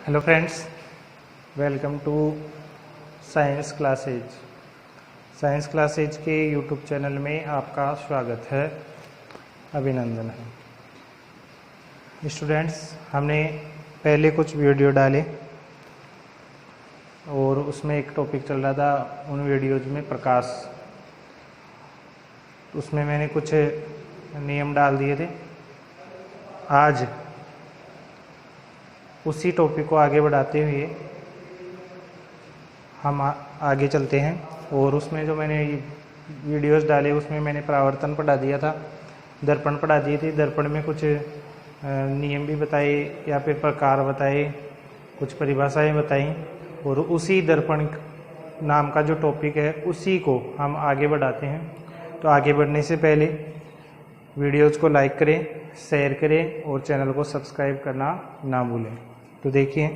Hello friends, welcome to science classes के YouTube channel में आपका स्वागत है, अभिनंदन है। स्टूडेंट्स, हमने पहले कुछ वीडियो डाले और उसमें एक टॉपिक चल रहा था उन वीडियोज में प्रकाश। उसमें मैंने कुछ नियम डाल दिए थे। आज उसी टॉपिक को आगे बढ़ाते हुए हम आगे चलते हैं और उसमें जो मैंने वीडियोस डाले उसमें मैंने परावर्तन पढ़ा दिया था, दर्पण पढ़ा दिए थे। दर्पण में कुछ नियम भी बताए या फिर प्रकार बताए, कुछ परिभाषाएं बताई और उसी दर्पण नाम का जो टॉपिक है उसी को हम आगे बढ़ाते हैं। तो आगे बढ़ने से पहले वीडियोज़ को लाइक करें, शेयर करें और चैनल को सब्सक्राइब करना ना भूलें। तो देखिए,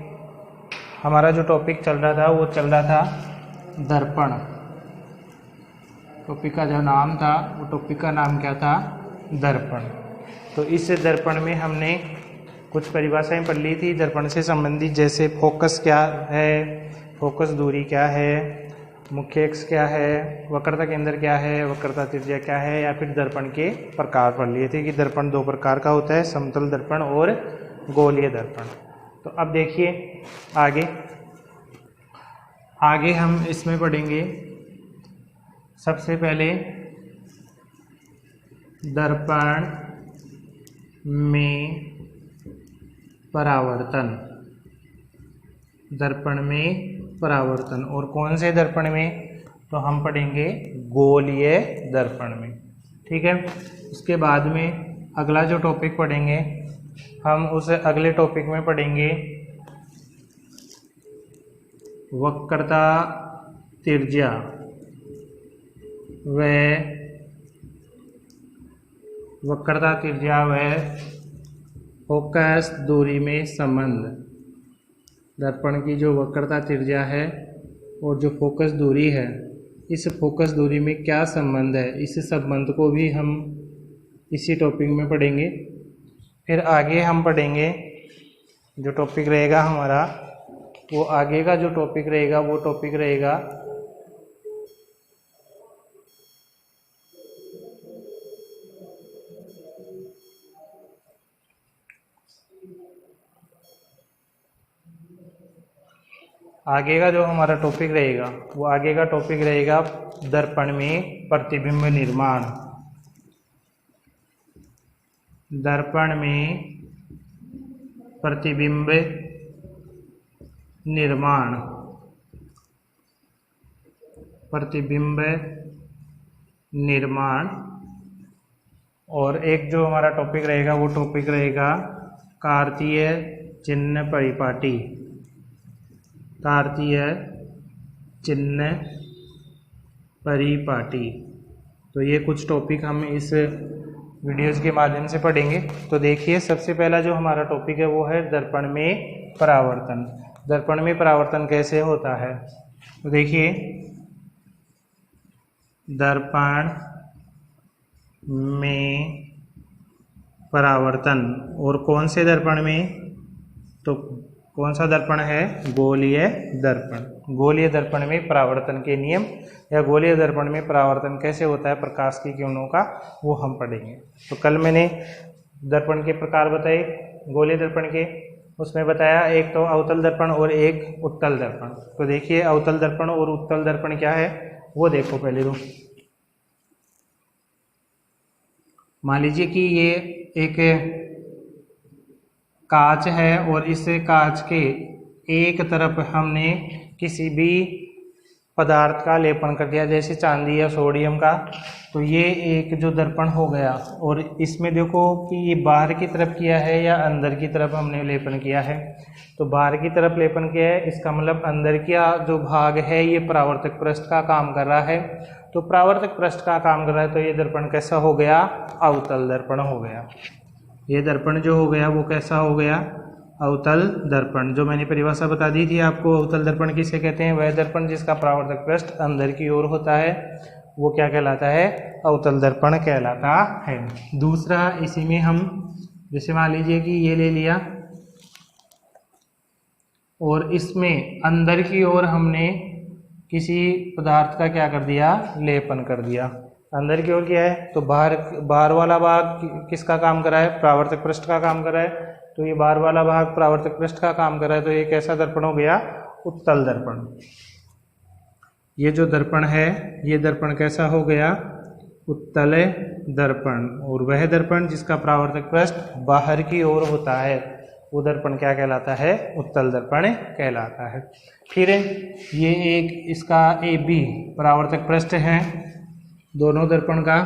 हमारा जो टॉपिक चल रहा था वो चल रहा था दर्पण। टॉपिक का जो नाम था वो टॉपिक का नाम क्या था? दर्पण। तो इस दर्पण में हमने कुछ परिभाषाएं पढ़ ली थी दर्पण से संबंधित, जैसे फोकस क्या है, फोकस दूरी क्या है, मुख्य अक्ष क्या है, वक्रता केंद्र क्या है, वक्रता त्रिज्या क्या है, या फिर दर्पण के प्रकार पढ़ लिए थे कि दर्पण दो प्रकार का होता है, समतल दर्पण और गोलीय दर्पण। तो अब देखिए आगे हम इसमें पढ़ेंगे सबसे पहले दर्पण में परावर्तन। दर्पण में परावर्तन, और कौन से दर्पण में? तो हम पढ़ेंगे गोलीय दर्पण में। ठीक है। उसके बाद में अगला जो टॉपिक पढ़ेंगे हम उस अगले टॉपिक में पढ़ेंगे वक्रता त्रिज्या व फोकस दूरी में संबंध। दर्पण की जो वक्रता त्रिज्या है और जो फोकस दूरी है, इस फोकस दूरी में क्या संबंध है, इस संबंध को भी हम इसी टॉपिक में पढ़ेंगे। फिर आगे हम पढ़ेंगे जो टॉपिक रहेगा हमारा, वो आगे का जो टॉपिक रहेगा वो टॉपिक रहेगा आगे का जो हमारा टॉपिक रहेगा वो आगे का टॉपिक रहेगा दर्पण में प्रतिबिंब निर्माण। दर्पण में प्रतिबिंब निर्माण, प्रतिबिंब निर्माण। और एक जो हमारा टॉपिक रहेगा वो टॉपिक रहेगा कार्तीय चिन्ह परिपाटी। कार्तीय चिन्ह परिपाटी। तो ये कुछ टॉपिक हम इस वीडियोज़ के माध्यम से पढ़ेंगे। तो देखिए, सबसे पहला जो हमारा टॉपिक है वो है दर्पण में परावर्तन। दर्पण में परावर्तन कैसे होता है? तो देखिए, दर्पण में परावर्तन, और कौन से दर्पण में? तो कौन सा दर्पण है? गोलीय दर्पण। गोलीय दर्पण में परावर्तन के नियम या गोलीय दर्पण में परावर्तन कैसे होता है प्रकाश की किरणों का, वो हम पढ़ेंगे। तो कल मैंने दर्पण के प्रकार बताए गोलीय दर्पण के, उसमें बताया एक तो अवतल दर्पण और एक उत्तल दर्पण। तो देखिए, अवतल दर्पण और उत्तल दर्पण क्या है वो देखो पहले। तो मान लीजिए कि ये एक कांच है और इस कांच के एक तरफ हमने किसी भी पदार्थ का लेपन कर दिया, जैसे चांदी या सोडियम का। तो ये एक जो दर्पण हो गया, और इसमें देखो कि ये बाहर की तरफ किया है या अंदर की तरफ हमने लेपन किया है। तो बाहर की तरफ लेपन किया है, इसका मतलब अंदर का जो भाग है ये परावर्तक पृष्ठ का काम कर रहा है। तो परावर्तक पृष्ठ का काम कर रहा है, तो ये दर्पण कैसा हो गया? अवतल दर्पण हो गया। ये दर्पण जो हो गया वो कैसा हो गया? अवतल दर्पण। जो मैंने परिभाषा बता दी थी आपको, अवतल दर्पण किसे कहते हैं? वह दर्पण जिसका परावर्तक पृष्ठ अंदर की ओर होता है, वो क्या कहलाता है? अवतल दर्पण कहलाता है। दूसरा, इसी में हम जैसे मान लीजिए कि ये ले लिया, और इसमें अंदर की ओर हमने किसी पदार्थ का क्या कर दिया, लेपन कर दिया। अंदर की ओर क्या है, तो बाहर वाला भाग किसका काम कर रहा है, परावर्तक पृष्ठ का काम कर रहा है। तो ये बाहर वाला भाग परावर्तक पृष्ठ का काम कर रहा है, तो ये कैसा दर्पण हो गया, उत्तल दर्पण। ये जो दर्पण है ये दर्पण कैसा हो गया, उत्तल दर्पण। और वह दर्पण जिसका परावर्तक पृष्ठ बाहर की ओर होता है वो दर्पण क्या कहलाता है, उत्तल दर्पण कहलाता है। फिर ये एक इसका AB परावर्तक पृष्ठ है दोनों दर्पण का,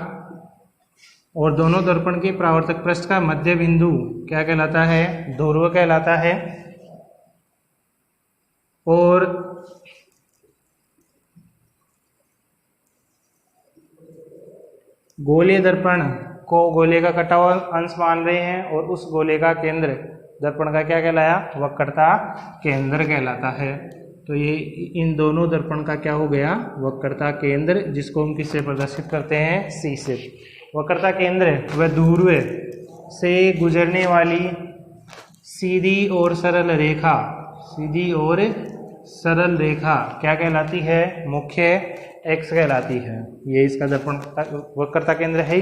और दोनों दर्पण के परावर्तक पृष्ठ का मध्य बिंदु क्या कहलाता है, ध्रुव कहलाता है। और गोलीय दर्पण को गोले का कटा हुआ अंश मान रहे हैं, और उस गोले का केंद्र दर्पण का क्या कहलाया, वक्रता केंद्र कहलाता है। तो ये इन दोनों दर्पण का क्या हो गया, वक्रता केंद्र, जिसको हम किससे प्रदर्शित करते हैं, C से। वक्रता केंद्र वह ध्रुव से गुजरने वाली सीधी और सरल रेखा, सीधी और सरल रेखा क्या कहलाती है, मुख्य X कहलाती है। ये इसका दर्पण वक्रता केंद्र है।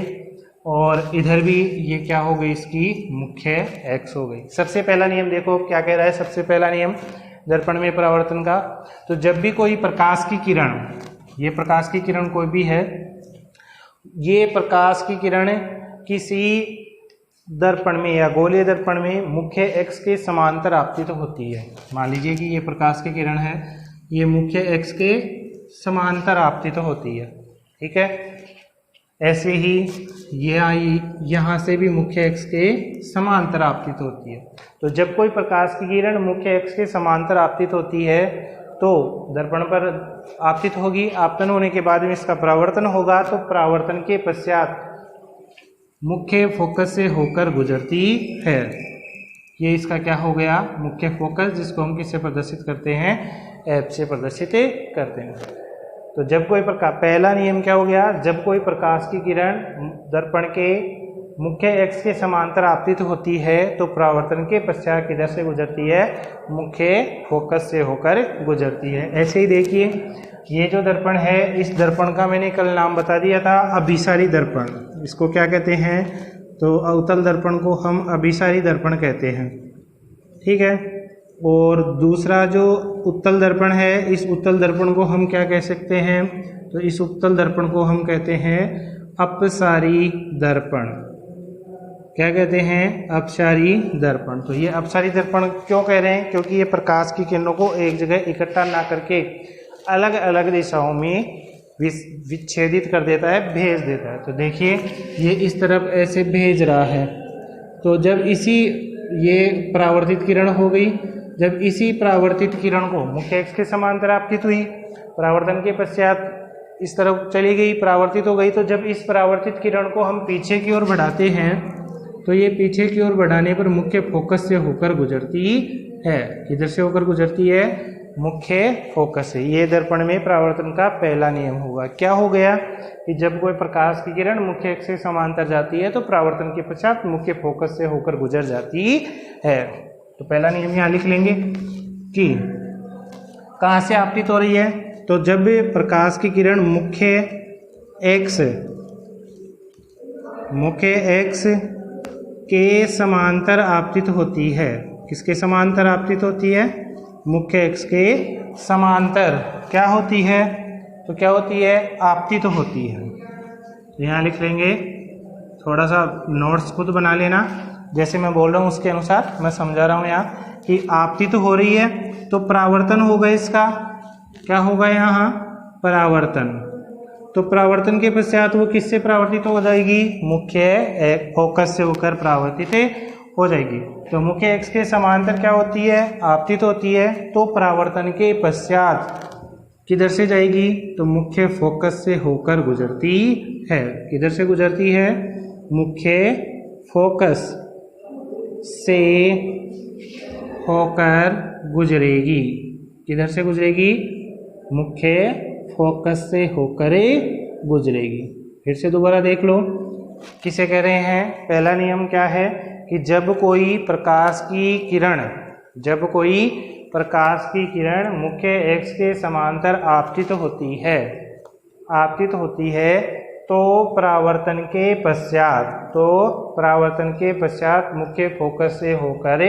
और इधर भी ये क्या हो गई, इसकी मुख्य X हो गई। सबसे पहला नियम देखो क्या कह रहा है, सबसे पहला नियम दर्पण में परावर्तन का। तो जब भी कोई प्रकाश की किरण, ये प्रकाश की किरण कोई भी है, ये प्रकाश की किरण किसी दर्पण में या गोलीय दर्पण में मुख्य X के समांतर आपतित होती है। मान लीजिए कि ये प्रकाश की किरण है, ये मुख्य X के समांतर आपतित होती है, ठीक है। ऐसे ही ये आई, यहाँ से भी मुख्य X के समांतर आपतित होती है। तो जब कोई प्रकाश की किरण मुख्य X के समांतर आपतित होती है तो दर्पण पर आपतित होगी। आपतन होने के बाद में इसका परावर्तन होगा, तो परावर्तन के पश्चात मुख्य फोकस से होकर गुजरती है। ये इसका क्या हो गया, मुख्य फोकस, जिसको हम किससे प्रदर्शित करते हैं, F से प्रदर्शित करते हैं। तो जब कोई प्रकाश, पहला नियम क्या हो गया, जब कोई प्रकाश की किरण दर्पण के मुख्य X के समांतर आपतित होती है तो परावर्तन के पश्चात किधर से गुजरती है, मुख्य फोकस से होकर गुजरती है। ऐसे ही देखिए ये जो दर्पण है, इस दर्पण का मैंने कल नाम बता दिया था, अभिसारी दर्पण। इसको क्या कहते हैं, तो अवतल दर्पण को हम अभिसारी दर्पण कहते हैं, ठीक है। और दूसरा जो उत्तल दर्पण है, इस उत्तल दर्पण को हम क्या कह सकते हैं, तो इस उत्तल दर्पण को हम कहते हैं अपसारी दर्पण। क्या कहते हैं, अपसारी दर्पण। तो ये अपसारी दर्पण क्यों कह रहे हैं, क्योंकि ये प्रकाश की किरणों को एक जगह इकट्ठा ना करके अलग अलग दिशाओं में विच्छेदित कर देता है, भेज देता है। तो देखिए ये इस तरफ ऐसे भेज रहा है, तो जब इसी, ये परावर्तित किरण हो गई, जब इसी परावर्तित किरण को मुख्य X के समांतर आपतित हुई, परावर्तन के पश्चात इस तरफ चली गई, परावर्तित हो गई, तो जब इस परावर्तित किरण को हम पीछे की ओर बढ़ाते हैं तो ये पीछे की ओर बढ़ाने पर मुख्य फोकस से होकर गुजरती है। किधर से होकर गुजरती है, मुख्य फोकस से। ये दर्पण में परावर्तन का पहला नियम होगा। क्या हो गया कि जब कोई प्रकाश की किरण मुख्य X से समांतर जाती है तो परावर्तन के पश्चात मुख्य फोकस से होकर गुजर जाती है। तो पहला नियम यहाँ लिख लेंगे कि कहाँ से आपतित हो रही है, तो जब प्रकाश की किरण मुख्य X के समांतर आपतित होती है। किसके समांतर आपतित होती है, मुख्य X के समांतर क्या होती है, तो क्या होती है, आपतित होती है। तो यहाँ लिख लेंगे, थोड़ा सा नोट्स खुद बना लेना, जैसे मैं बोल रहा हूँ उसके अनुसार मैं समझा रहा हूँ यहाँ कि आपतित हो रही है तो परावर्तन होगा, इसका क्या होगा यहाँ, परावर्तन। तो परावर्तन के पश्चात वो किससे परावर्तित हो जाएगी, मुख्य फोकस से होकर परावर्तित हो जाएगी। तो मुख्य X के समांतर क्या होती है, आपतित होती है। तो परावर्तन के पश्चात किधर से जाएगी, तो मुख्य फोकस से होकर गुजरती है। किधर से गुजरती है, मुख्य फोकस से होकर गुजरेगी। किधर से गुजरेगी, मुख्य फोकस से होकर गुजरेगी। फिर से दोबारा देख लो, किसे कह रहे हैं, पहला नियम क्या है कि जब कोई प्रकाश की किरण प्रकाश की किरण मुख्य एक्स के समांतर आपतित होती है तो परावर्तन के पश्चात मुख्य फोकस से होकर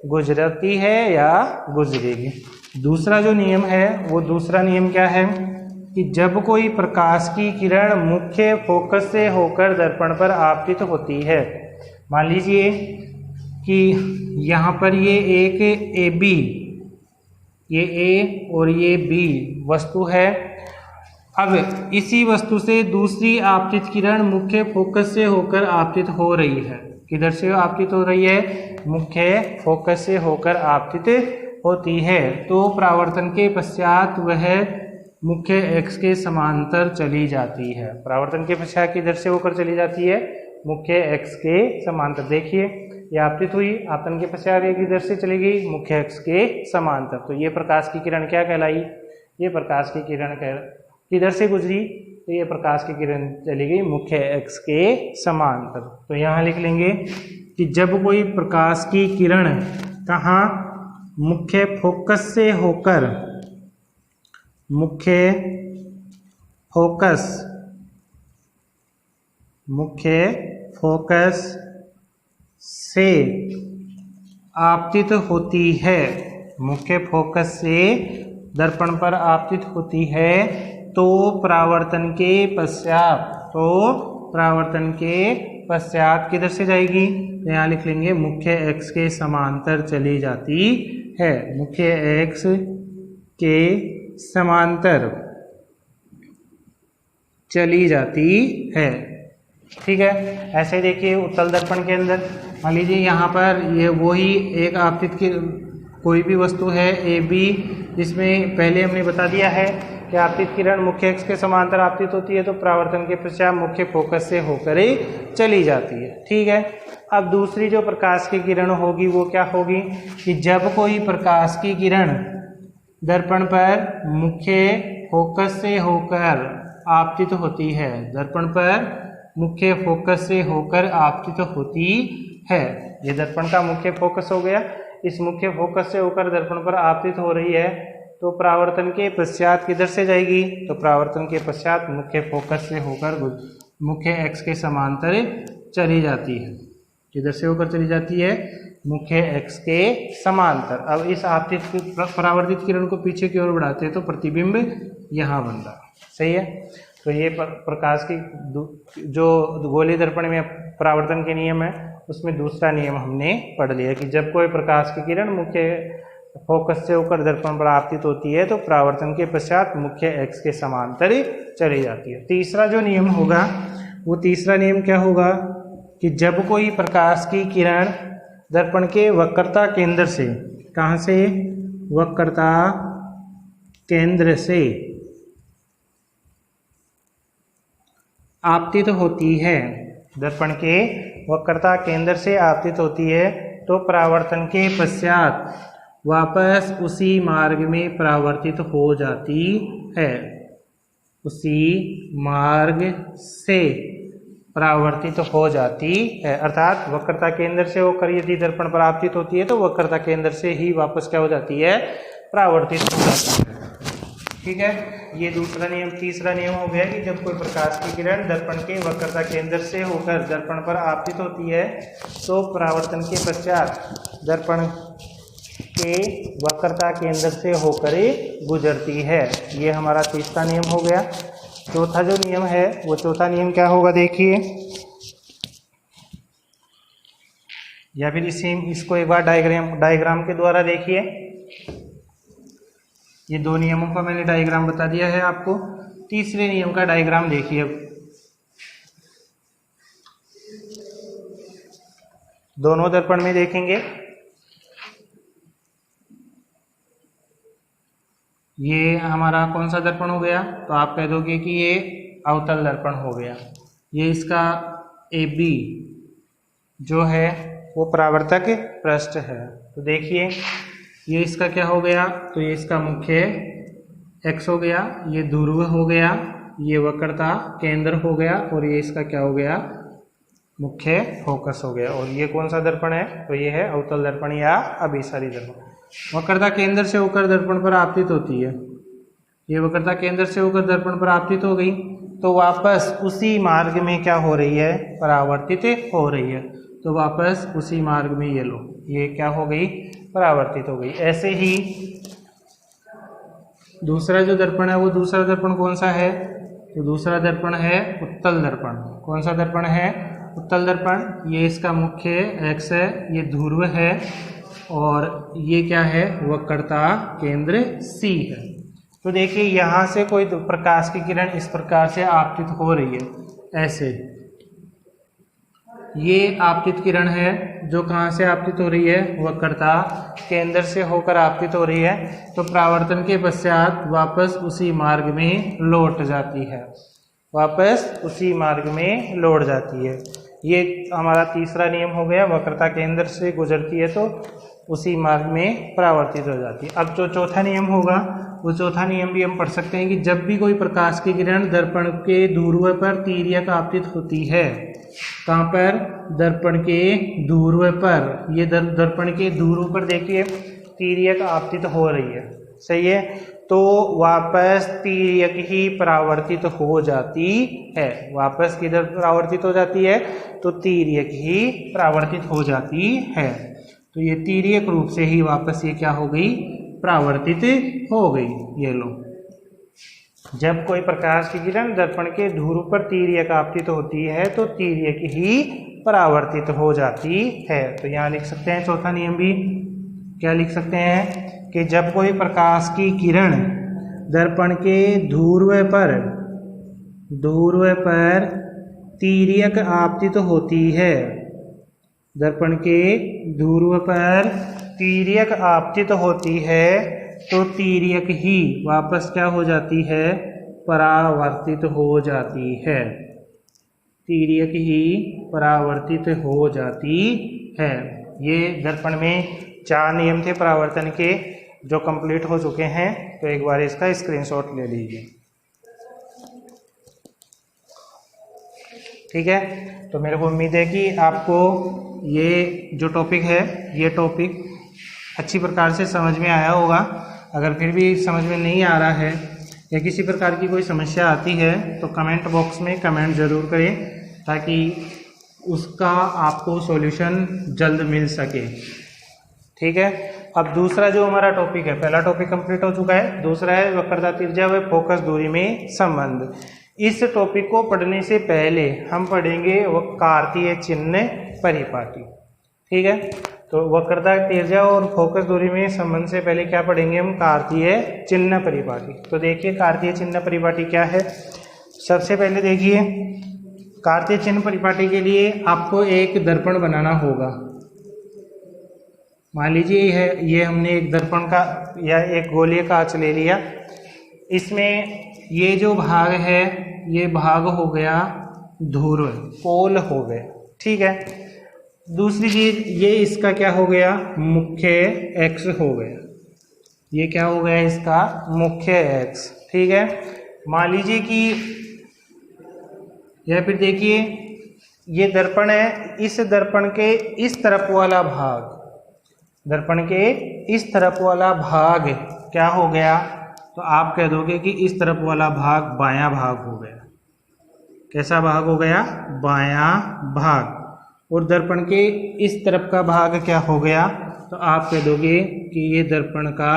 गुजरती है या गुजरेगी। दूसरा जो नियम है वो दूसरा नियम क्या है कि जब कोई प्रकाश की किरण मुख्य फोकस से होकर दर्पण पर आपतित होती है, मान लीजिए कि यहाँ पर ये एक AB, ये A और ये B वस्तु है। अब इसी वस्तु से दूसरी आपतित किरण मुख्य फोकस से होकर आपतित हो रही है। किधर से आपतित हो रही है? मुख्य फोकस से होकर आपतित होती है तो परावर्तन के पश्चात वह मुख्य एक्स के समांतर चली जाती है। परावर्तन के पश्चात किधर से होकर चली जाती है? मुख्य एक्स के समांतर। देखिए ये आपतित हुई, आपतन के पश्चात ये किधर से चली गई? मुख्य एक्स के समांतर। तो ये प्रकाश की किरण क्या कहलाई? ये प्रकाश की किरण किधर से गुजरी? तो ये प्रकाश की किरण चली गई मुख्य एक्स के समांतर। तो यहाँ लिख लेंगे कि जब कोई प्रकाश की किरण कहाँ मुख्य फोकस से होकर मुख्य फोकस से आपतित होती है, मुख्य फोकस से दर्पण पर आपतित होती है तो परावर्तन के पश्चात किधर से जाएगी? तो यहाँ लिख लेंगे मुख्य एक्स के समांतर चली जाती है। मुख्य एक्स के समांतर चली जाती है। ठीक है। ऐसे ही देखिए उत्तल दर्पण के अंदर मान लीजिए यहाँ पर ये वही एक आपतित की कोई भी वस्तु है AB, जिसमें पहले हमने बता दिया है कि आपतित किरण मुख्य एक्स के समांतर आपतित होती है तो परावर्तन के पश्चात मुख्य फोकस से होकर ही चली जाती है। ठीक है। अब दूसरी जो प्रकाश की किरण होगी वो क्या होगी कि जब कोई प्रकाश की किरण दर्पण पर मुख्य फोकस से होकर आपतित होती है, दर्पण पर मुख्य फोकस से होकर आपतित होती है। ये दर्पण का मुख्य फोकस हो गया। इस मुख्य फोकस से होकर दर्पण पर आपतित हो रही है तो परावर्तन के पश्चात किधर से जाएगी? तो परावर्तन के पश्चात मुख्य फोकस से होकर मुख्य एक्स के समांतर चली जाती है। किधर से होकर चली जाती है? मुख्य एक्स के समांतर। अब इस आपतित परावर्तित किरण को पीछे की ओर बढ़ाते हैं तो प्रतिबिंब यहाँ बन रहा। सही है। तो ये प्रकाश की जो गोलीय दर्पण में परावर्तन के नियम है उसमें दूसरा नियम हमने पढ़ लिया कि जब कोई प्रकाश की किरण मुख्य फोकस से होकर दर्पण पर आपतित होती है तो परावर्तन के पश्चात मुख्य एक्स के समांतर चली जाती है। तीसरा जो नियम होगा वो तीसरा नियम क्या होगा कि जब कोई प्रकाश की किरण दर्पण के वक्रता केंद्र से, कहाँ से? वक्रता केंद्र से आपतित होती है, दर्पण के वक्रता केंद्र से आपतित होती है तो परावर्तन के पश्चात वापस उसी मार्ग में परावर्तित हो जाती है। उसी मार्ग से परावर्तित हो जाती है। अर्थात वक्रता केंद्र से होकर यदि दर्पण पर आपतित होती है तो वक्रता केंद्र से ही वापस क्या हो जाती है? परावर्तित हो जाती है। ठीक है। ये दूसरा नियम। तीसरा नियम हो गया कि जब कोई प्रकाश की किरण दर्पण के वक्रता केंद्र से होकर दर्पण पर आपतित होती है तो परावर्तन के पश्चात दर्पण के वक्रता केंद्र से होकर गुजरती है। ये हमारा तीसरा नियम हो गया। चौथा जो नियम है वो चौथा नियम क्या होगा देखिए, या फिर इसको एक बार डायग्राम के द्वारा देखिए। ये दो नियमों का मैंने डायग्राम बता दिया है आपको। तीसरे नियम का डायग्राम देखिए। दोनों दर्पण में देखेंगे। ये हमारा कौन सा दर्पण हो गया? तो आप कह दोगे कि ये अवतल दर्पण हो गया। ये इसका AB जो है वो परावर्तक पृष्ठ है। तो देखिए ये इसका क्या हो गया? तो ये इसका मुख्य एक्स हो गया, ये ध्रुव हो गया, ये वक्रता केंद्र हो गया और ये इसका क्या हो गया? मुख्य फोकस हो गया। और ये कौन सा दर्पण है? तो ये है अवतल दर्पण या अभिसारी दर्पण। वक्रता केंद्र से होकर दर्पण पर आपतित होती है। ये वक्रता केंद्र से होकर दर्पण पर आपतित हो गई तो वापस उसी मार्ग में क्या हो रही है? परावर्तित हो रही है। तो वापस उसी मार्ग में ये लो, ये क्या हो गई? परावर्तित हो गई। ऐसे ही दूसरा जो दर्पण है वो दूसरा दर्पण कौन सा है? तो दूसरा दर्पण है उत्तल दर्पण। कौन सा दर्पण है? उत्तल दर्पण। ये इसका मुख्य एक्स है, ये ध्रुव है और ये क्या है? वक्रता केंद्र सी है। तो देखिए यहाँ से कोई प्रकाश की किरण इस प्रकार से आपतित हो रही है, ऐसे। ये आपतित किरण है जो कहाँ से आपतित हो रही है? वक्रता केंद्र से होकर आपतित हो रही है। तो परावर्तन के पश्चात वापस उसी मार्ग में लौट जाती है, वापस उसी मार्ग में लौट जाती है। ये हमारा तीसरा नियम हो गया। वक्रता केंद्र से गुजरती है तो उसी मार्ग में परावर्तित हो जाती है। अब जो चौथा नियम होगा वो चौथा नियम भी हम पढ़ सकते हैं कि जब भी कोई प्रकाश की किरण दर्पण के ध्रुव पर तिर्यक आपतित होती है, कहाँ पर? दर्पण के ध्रुव पर। ये दर्पण के ध्रुव पर देखिए तिर्यक आपतित हो रही है, सही है। तो वापस तिर्यक ही परावर्तित हो जाती है। वापस किधर परावर्तित हो जाती है? तो तिर्यक ही परावर्तित हो जाती है। तो ये तिर्यक रूप से ही वापस ये क्या हो गई? परावर्तित हो गई। ये लो, जब कोई प्रकाश की किरण दर्पण के ध्रुव पर तिर्यक आपतित होती है तो तिर्यक ही परावर्तित हो जाती है। तो यहाँ लिख सकते हैं चौथा नियम भी। क्या लिख सकते हैं? कि जब कोई प्रकाश की किरण दर्पण के ध्रुव पर तिर्यक आपतित होती है, दर्पण के ध्रुव पर तिर्यक आपतित होती है तो तिर्यक ही वापस क्या हो जाती है? परावर्तित हो जाती है। तिर्यक ही परावर्तित हो जाती है। ये दर्पण में 4 नियम थे परावर्तन के जो कंप्लीट हो चुके हैं। तो एक बार इसका स्क्रीनशॉट ले लीजिए, ठीक है। तो मेरे को उम्मीद है कि आपको ये जो टॉपिक है ये टॉपिक अच्छी प्रकार से समझ में आया होगा। अगर फिर भी समझ में नहीं आ रहा है या किसी प्रकार की कोई समस्या आती है तो कमेंट बॉक्स में कमेंट ज़रूर करें ताकि उसका आपको सॉल्यूशन जल्द मिल सके, ठीक है। अब दूसरा जो हमारा टॉपिक है, पहला टॉपिक कंप्लीट हो चुका है, दूसरा है वक्रता त्रिज्या व फोकस दूरी में संबंध। इस टॉपिक को पढ़ने से पहले हम पढ़ेंगे वो कार्तीय चिन्ह परिपाटी, ठीक है। तो वक्रता त्रिज्या और फोकस दूरी में संबंध से पहले क्या पढ़ेंगे हम? कार्तीय चिन्ह परिपाटी। तो देखिए कार्तीय चिन्ह परिपाटी क्या है। सबसे पहले देखिए कार्तीय चिन्ह परिपाटी के लिए आपको एक दर्पण बनाना होगा। मान लीजिए ये हमने एक दर्पण का या एक गोलीय कांच ले लिया। इसमें ये जो भाग है ये भाग हो गया ध्रुव, पोल हो गया, ठीक है। दूसरी चीज ये इसका क्या हो गया? मुख्य एक्स हो गया। ये क्या हो गया? इसका मुख्य एक्स, ठीक है। मान लीजिए कि या फिर देखिए ये दर्पण है, इस दर्पण के इस तरफ वाला भाग, दर्पण के इस तरफ वाला भाग क्या हो गया? तो आप कह दोगे कि इस तरफ वाला भाग बायां भाग हो गया। कैसा भाग हो गया? बायां भाग। और दर्पण के इस तरफ का भाग क्या हो गया? तो आप कह दोगे कि ये दर्पण का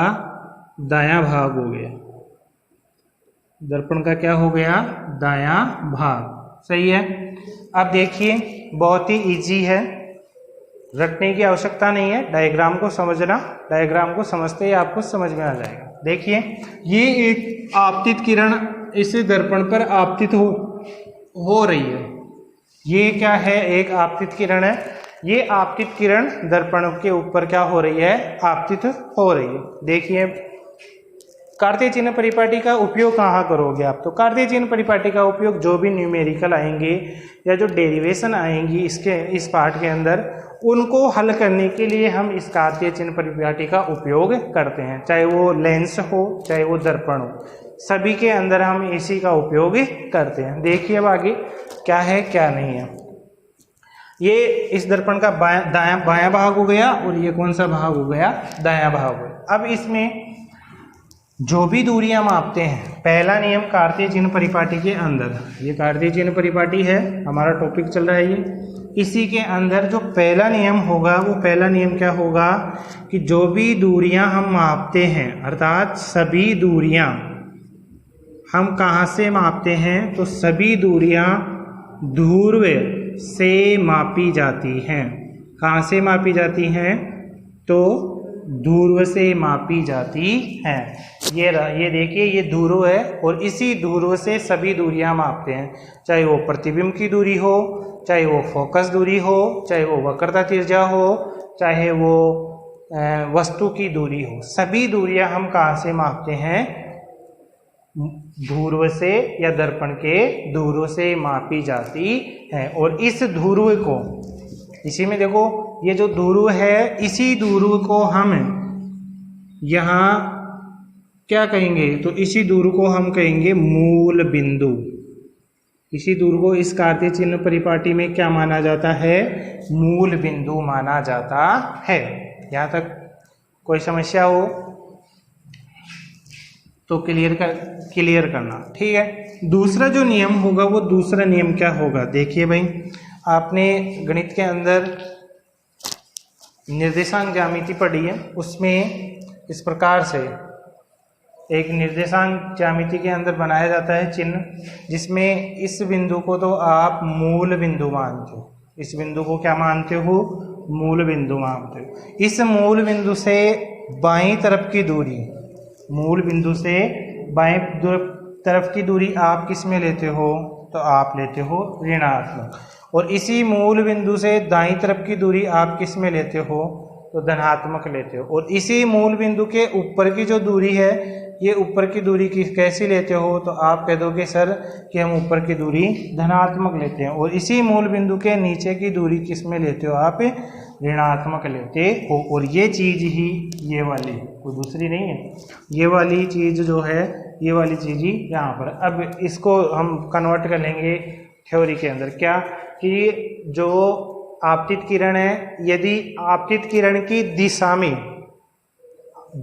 दायां भाग हो गया। दर्पण का क्या हो गया? दायां भाग, सही है। अब देखिए बहुत ही इजी है, रटने की आवश्यकता नहीं है, डायग्राम को समझना, डायग्राम को समझते ही आपको समझ में आ जाएगा। देखिए ये एक आपतित किरण इस दर्पण पर आपतित हो रही है। ये क्या है? एक आपतित किरण है। ये आपतित किरण दर्पण के ऊपर क्या हो रही है? आपतित हो रही है। देखिए कार्तीय चिन्ह परिपाटी का उपयोग कहाँ करोगे आप? तो कार्तीय चिन्ह परिपाटी का उपयोग जो भी न्यूमेरिकल आएंगे या जो डेरिवेशन आएंगी इस पार्ट के अंदर, उनको हल करने के लिए हम इस कार्तीय चिन्ह परिपाटी का उपयोग करते हैं। चाहे वो लेंस हो चाहे वो दर्पण हो, सभी के अंदर हम इसी का उपयोग करते हैं। देखिए अब आगे क्या है क्या नहीं है। ये इस दर्पण का बायां भाग हो गया और ये कौन सा भाग हो गया, दायां भाग हो गया। अब इसमें जो भी दूरियां मापते हैं, पहला नियम कार्तीय चिन्ह परिपाटी के अंदर, ये कार्तीय चिन्ह परिपाटी है, हमारा टॉपिक चल रहा है ये, इसी के अंदर जो पहला नियम होगा वो पहला नियम क्या होगा कि जो भी दूरियां हम मापते हैं, अर्थात सभी दूरियां हम कहाँ से मापते हैं, तो सभी दूरियां ध्रुव से मापी जाती हैं। कहाँ से मापी जाती हैं, तो ध्रुव से मापी जाती हैं। ये देखिए, ये ध्रुव है और इसी ध्रुव से सभी दूरियां मापते हैं, चाहे वो प्रतिबिंब की दूरी हो, चाहे वो फोकस दूरी हो, चाहे वो वक्रता त्रिज्या हो, चाहे वो वस्तु की दूरी हो, सभी दूरियां हम कहाँ से मापते हैं, ध्रुव से या दर्पण के ध्रुव से मापी जाती है। और इस ध्रुव को, इसी में देखो ये जो ध्रुव है, इसी ध्रुव को हम यहाँ क्या कहेंगे, तो इसी ध्रुव को हम कहेंगे मूल बिंदु। इसी ध्रुव को इस कार्तीय चिन्ह परिपाटी में क्या माना जाता है, मूल बिंदु माना जाता है। यहाँ तक कोई समस्या हो तो क्लियर करना, ठीक है। दूसरा जो नियम होगा वो दूसरा नियम क्या होगा, देखिए भाई, आपने गणित के अंदर निर्देशांक ज्यामिति पढ़ी है, उसमें इस प्रकार से एक निर्देशांक ज्यामिति के अंदर बनाया जाता है चिन्ह, जिसमें इस बिंदु को तो आप मूल बिंदु मानते हो, इस बिंदु को क्या मानते हो, मूल बिंदु मानते हो। इस मूल बिंदु से बाईं तरफ की दूरी, मूल बिंदु से बाएं तरफ की दूरी आप किस में लेते हो, तो आप लेते हो ऋणात्मक। और इसी मूल बिंदु से दाईं तरफ की दूरी आप किस में लेते हो, तो धनात्मक लेते हो। और इसी मूल बिंदु के ऊपर की जो दूरी है, ये ऊपर की दूरी कैसी लेते हो, तो आप कह दोगे सर कि हम ऊपर की दूरी धनात्मक लेते हैं। और इसी मूल बिंदु के नीचे की दूरी किस में लेते हो, आप ऋणात्मक लेते हो। और ये चीज़ ही ये वाली, कोई दूसरी नहीं है, ये वाली चीज़ जो है, ये वाली चीज़ ही यहाँ पर। अब इसको हम कन्वर्ट कर लेंगे थ्योरी के अंदर, क्या कि जो आपतित किरण है, यदि आपतित किरण की दिशा में,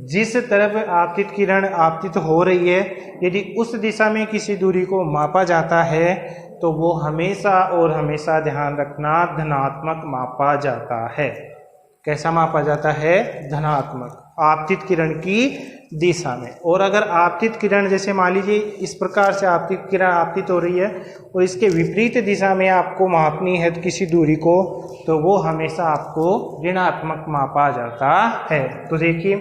जिस तरफ आपतित किरण आपतित हो रही है, यदि उस दिशा में किसी दूरी को मापा जाता है, तो वो हमेशा और हमेशा ध्यान रखना धनात्मक मापा जाता है। कैसा मापा जाता है, धनात्मक, आपतित किरण की दिशा में। और अगर आपतित किरण, जैसे मान लीजिए इस प्रकार से आपतित किरण आपतित हो रही है और इसके विपरीत दिशा में आपको मापनी है किसी दूरी को, तो वो हमेशा आपको ऋणात्मक मापा जाता है। तो देखिए,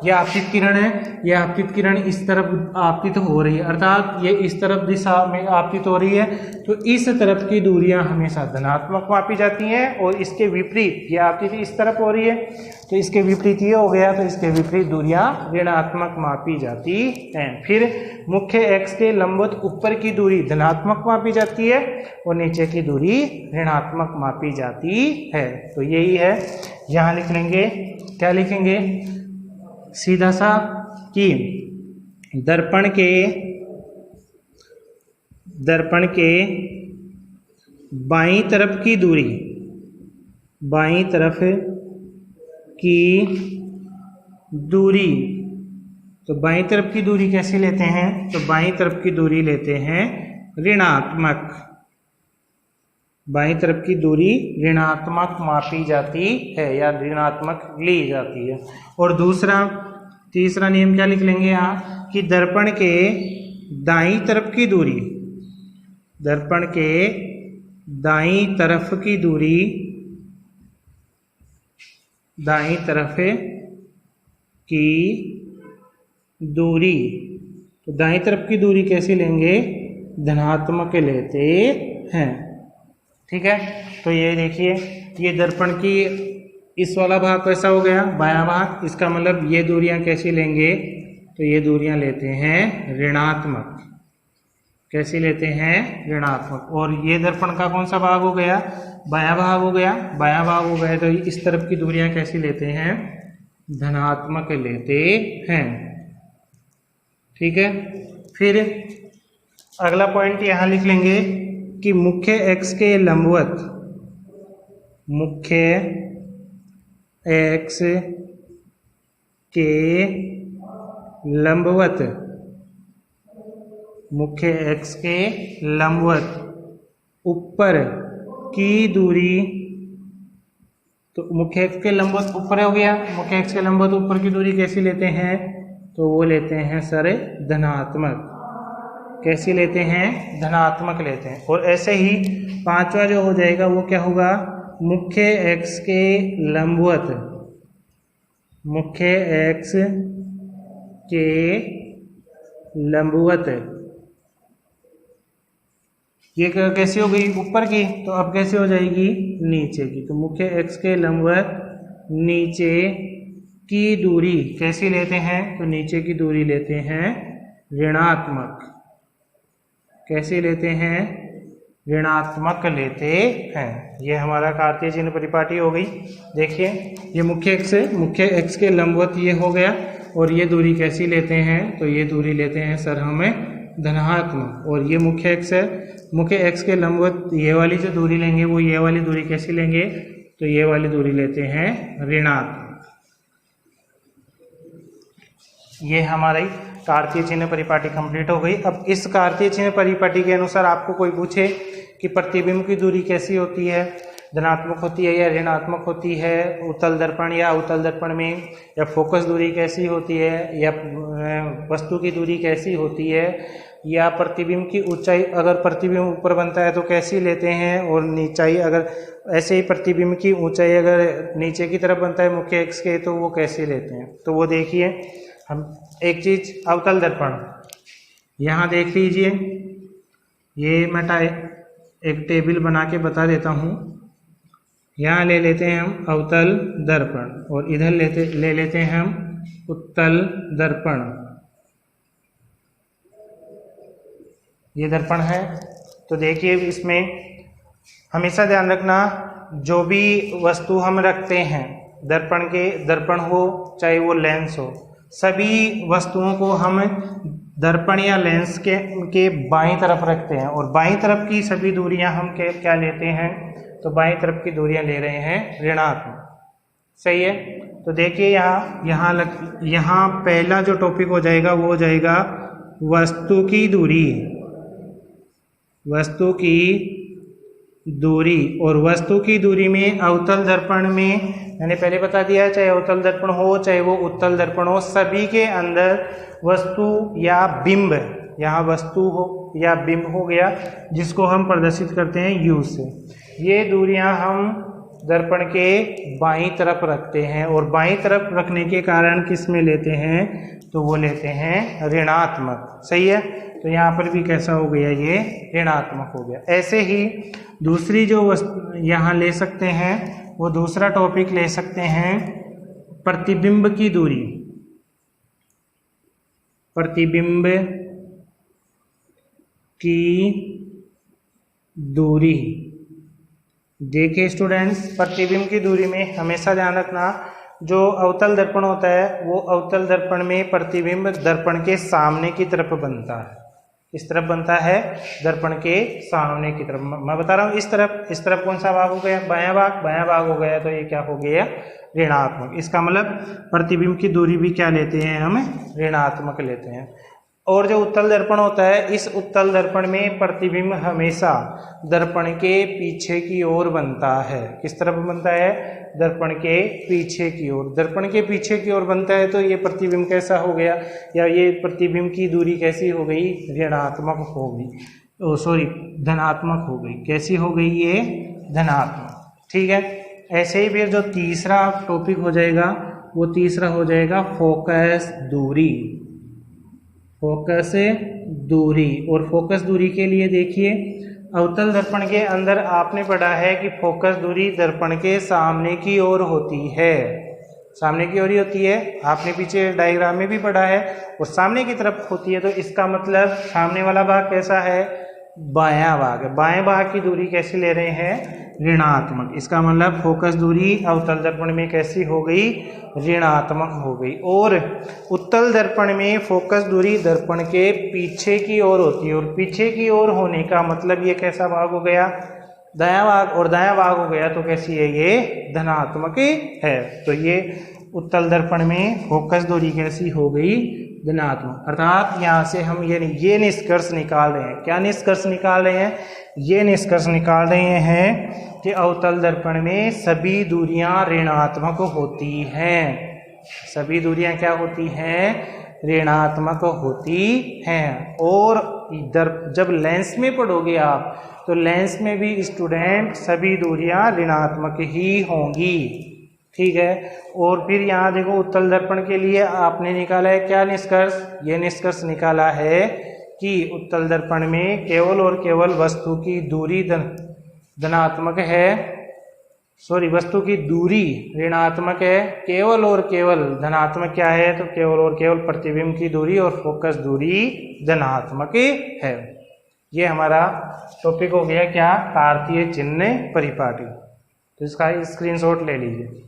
ये आपतित किरण है, ये आपतित किरण इस तरफ आपतित हो रही है, अर्थात ये इस तरफ दिशा में आपतित हो रही है, तो इस तरफ की दूरियां हमेशा धनात्मक मापी जाती हैं। और इसके विपरीत, ये आपतित इस तरफ हो रही है, तो इसके विपरीत ये हो गया, तो इसके विपरीत दूरियां ऋणात्मक मापी जाती हैं। फिर मुख्य एक्स के लंबवत ऊपर की दूरी धनात्मक मापी जाती है और नीचे की दूरी ऋणात्मक मापी जाती है। तो यही है, यहाँ लिख लेंगे, क्या लिखेंगे, सीधा सा कि दर्पण के बाईं तरफ की दूरी, बाईं तरफ की दूरी, तो बाईं तरफ की दूरी कैसे लेते हैं, तो बाईं तरफ की दूरी लेते हैं ऋणात्मक, बाईं तरफ की दूरी ऋणात्मक मापी जाती है या ऋणात्मक ली जाती है। और तीसरा नियम क्या लिख लेंगे यहाँ, कि दर्पण के दाईं तरफ की दूरी, दर्पण के दाईं तरफ की दूरी, दाईं तरफ की दूरी, तो दाईं तरफ की दूरी कैसे लेंगे, धनात्मक लेते हैं, ठीक है। तो ये देखिए, ये दर्पण की इस वाला भाग कैसा हो गया, बायां भाग, इसका मतलब ये दूरियां कैसी लेंगे, तो ये दूरियां लेते हैं ऋणात्मक, कैसे लेते हैं, ऋणात्मक। और ये दर्पण का कौन सा भाग हो गया, बायां भाग हो गया, बायां भाग हो गया, तो इस तरफ की दूरियां कैसी लेते हैं, धनात्मक लेते हैं, ठीक है। फिर अगला पॉइंट यहाँ लिख लेंगे कि मुख्य एक्स के लंबवत, मुख्य एक्स के लंबवत, मुख्य एक्स के लंबवत ऊपर की दूरी, तो मुख्य एक्स के लंबवत ऊपर हो गया, मुख्य एक्स के लंबवत ऊपर की दूरी कैसी लेते हैं, तो वो लेते हैं सर धनात्मक। कैसी लेते हैं, धनात्मक लेते हैं। और ऐसे ही पांचवा जो हो जाएगा वो क्या होगा, मुख्य एक्स के लंबवत, मुख्य एक्स के लंबवत, ये कैसी हो गई, ऊपर की, तो अब कैसे हो जाएगी, नीचे की। तो मुख्य एक्स के लंबवत नीचे की दूरी कैसी लेते हैं, तो नीचे की दूरी लेते हैं ऋणात्मक। कैसी लेते हैं, ऋणात्मक लेते हैं। ये हमारा कार्तीय चिन्ह परिपाटी हो गई। देखिए ये मुख्य एक्स के लंबवत ये हो गया, और ये दूरी कैसी लेते हैं, तो ये दूरी लेते हैं सर हमें धनात्मक। और ये मुख्य एक्स है, मुख्य एक्स के लंबवत ये वाली जो दूरी लेंगे वो ये वाली दूरी कैसी लेंगे, तो ये वाली दूरी लेते हैं ऋणात्मक। ये हमारी कार्तीय चिन्ह परिपाटी कंप्लीट हो गई। अब इस कार्तीय चिन्ह परिपाटी के अनुसार आपको कोई पूछे कि प्रतिबिंब की दूरी कैसी होती है, धनात्मक होती है या ऋणात्मक होती है, उत्तल दर्पण या अवतल दर्पण में, या फोकस दूरी कैसी होती है, या वस्तु की दूरी कैसी होती है, या प्रतिबिंब की ऊंचाई, अगर प्रतिबिंब ऊपर बनता है तो कैसी लेते हैं, और नीचाई अगर ऐसे ही प्रतिबिंब की ऊंचाई अगर नीचे की तरफ बनता है मुख्य एक्स के, तो वो कैसे लेते हैं। तो वो देखिए, हम एक चीज अवतल दर्पण यहाँ देख लीजिए, ये मैं एक टेबल बना के बता देता हूँ। यहाँ ले लेते हैं हम अवतल दर्पण, और इधर ले लेते हैं हम उत्तल दर्पण। ये दर्पण है। तो देखिए इसमें हमेशा ध्यान रखना, जो भी वस्तु हम रखते हैं दर्पण हो चाहे वो लेंस हो, सभी वस्तुओं को हम दर्पण या लेंस के बाईं तरफ रखते हैं, और बाईं तरफ की सभी दूरियां हम क्या लेते हैं, तो बाईं तरफ की दूरियां ले रहे हैं ऋणात्मक। सही है। तो देखिए यहाँ पहला जो टॉपिक हो जाएगा वो हो जाएगा वस्तु की दूरी, वस्तु की दूरी। और वस्तु की दूरी में अवतल दर्पण में मैंने पहले बता दिया, चाहे अवतल दर्पण हो चाहे वो उत्तल दर्पण हो, सभी के अंदर वस्तु या बिंब, यहाँ वस्तु हो या बिंब हो गया, जिसको हम प्रदर्शित करते हैं यू से, ये दूरियां हम दर्पण के बाईं तरफ रखते हैं। और बाईं तरफ रखने के कारण किस में लेते हैं, तो वो लेते हैं ऋणात्मक। सही है। तो यहाँ पर भी कैसा हो गया, ये ऋणात्मक हो गया। ऐसे ही दूसरी जो वस्तु यहाँ ले सकते हैं, वो दूसरा टॉपिक ले सकते हैं प्रतिबिंब की दूरी। प्रतिबिंब की दूरी। देखिए स्टूडेंट्स, प्रतिबिंब की दूरी में हमेशा ध्यान रखना, जो अवतल दर्पण होता है वो अवतल दर्पण में प्रतिबिंब दर्पण के सामने की तरफ बनता है। किस तरफ बनता है, दर्पण के सामने की तरफ। मैं बता रहा हूँ इस तरफ कौन सा भाग हो गया, बायां भाग हो गया, तो ये क्या हो गया, ऋणात्मक। इसका मतलब प्रतिबिंब की दूरी भी क्या लेते हैं, हम ऋणात्मक लेते हैं। और जो उत्तल दर्पण होता है, इस उत्तल दर्पण में प्रतिबिंब हमेशा दर्पण के पीछे की ओर बनता है। किस तरफ बनता है, दर्पण के पीछे की ओर। दर्पण के पीछे की ओर बनता है, तो ये प्रतिबिंब कैसा हो गया, या ये प्रतिबिंब की दूरी कैसी हो गई, ऋणात्मक हो गई, धनात्मक हो गई। कैसी हो गई, ये धनात्मक। ठीक है। ऐसे ही फिर जो तीसरा टॉपिक हो जाएगा, वो तीसरा हो जाएगा फोकस दूरी। फोकस दूरी। और फोकस दूरी के लिए देखिए, अवतल दर्पण के अंदर आपने पढ़ा है कि फोकस दूरी दर्पण के सामने की ओर होती है। सामने की ओर ही होती है, आपने पीछे डायग्राम में भी पढ़ा है, और सामने की तरफ होती है। तो इसका मतलब सामने वाला भाग कैसा है, बायां भाग है। बाएं भाग की दूरी कैसी ले रहे हैं, ऋणात्मक। इसका मतलब फोकस दूरी अवतल दर्पण में कैसी हो गई, ऋणात्मक हो गई। और उत्तल दर्पण में फोकस दूरी दर्पण के पीछे की ओर होती है, और पीछे की ओर होने का मतलब ये कैसा भाग हो गया, दायां भाग और दायां भाग हो गया तो कैसी है ये धनात्मक है। तो ये उत्तल दर्पण में फोकस दूरी कैसी हो गई धनात्मक। अर्थात यहाँ से हम ये निष्कर्ष निकाल रहे हैं। क्या निष्कर्ष निकाल रहे हैं? ये निष्कर्ष निकाल रहे हैं कि अवतल दर्पण में सभी दूरियां ऋणात्मक होती हैं। सभी दूरियां क्या होती हैं? ऋणात्मक होती हैं। और जब लेंस में पढ़ोगे आप तो लेंस में भी स्टूडेंट सभी दूरियां ऋणात्मक ही होंगी। ठीक है। और फिर यहाँ देखो उत्तल दर्पण के लिए आपने निकाला है क्या निष्कर्ष? ये निष्कर्ष निकाला है कि उत्तल दर्पण में केवल और केवल वस्तु की दूरी धनात्मक है, वस्तु की दूरी ऋणात्मक है। केवल और केवल धनात्मक क्या है? तो केवल और केवल प्रतिबिंब की दूरी और फोकस दूरी धनात्मक है। ये हमारा टॉपिक हो गया क्या? कार्तीय चिन्ह परिपाटी। तो इसका स्क्रीनशॉट ले लीजिए।